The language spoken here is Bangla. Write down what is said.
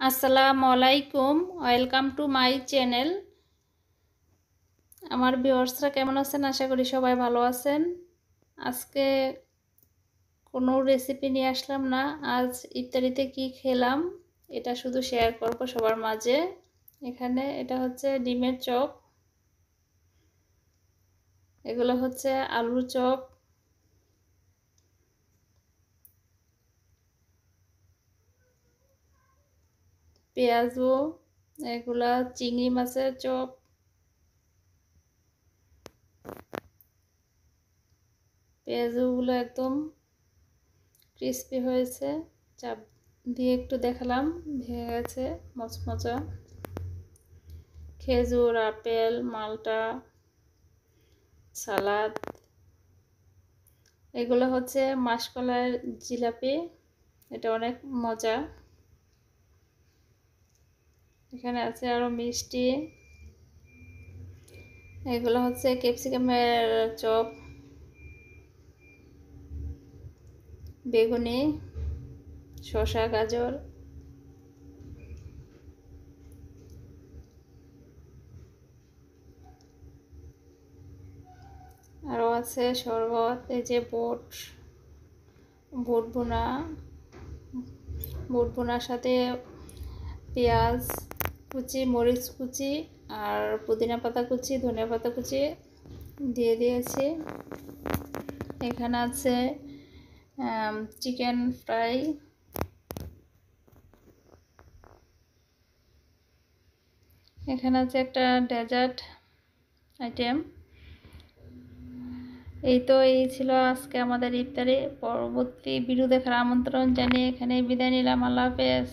আসসালামু আলাইকুম, ওয়েলকাম টু মাই চ্যানেল। আমার ভিউয়ার্সরা কেমন আছেন? আশা করি সবাই ভালো আছেন। আজকে কোনো রেসিপি নিয়ে আসলাম না। আজ ইফতারিতে কি খেলাম এটা শুধু শেয়ার করব সবার মাঝে। এখানে এটা হচ্ছে ডিমের চপ, এগুলো হচ্ছে আলুর চপ, পেঁয়াজু, এগুলা চিংড়ি মাছের চপ, পেঁয়াজুগুলো একদম ক্রিস্পি হয়েছে, চাপ দিয়ে একটু দেখালাম, ভেঙে গেছে মচমচা। খেজুর, আপেল, মালটা, সালাদ, এগুলো হচ্ছে মাসকলাইয়ের জিলাপি, এটা অনেক মজা। এখানে আছে আরো মিষ্টি, এগুলো হচ্ছে ক্যাপসিকামের চপ, বেগুনি, শসা, গাজর, আরও আছে শরবত, এই যে বুট ভুনার সাথে পেঁয়াজ কুচি, মরিচ কুচি আর পুদিনা পাতা কুচি, ধনিয়া পাতা কুচি দিয়ে দিয়েছি। এখানে আছে চিকেন ফ্রাই, এখানে আছে একটা ডেজার্ট আইটেম। এই ছিল আজকে আমাদের ইফতারি। পরবর্তী ভিডিও দেখার আমন্ত্রণ জানিয়ে এখানে বিদায় নিলাম। আল্লাহ হাফেজ।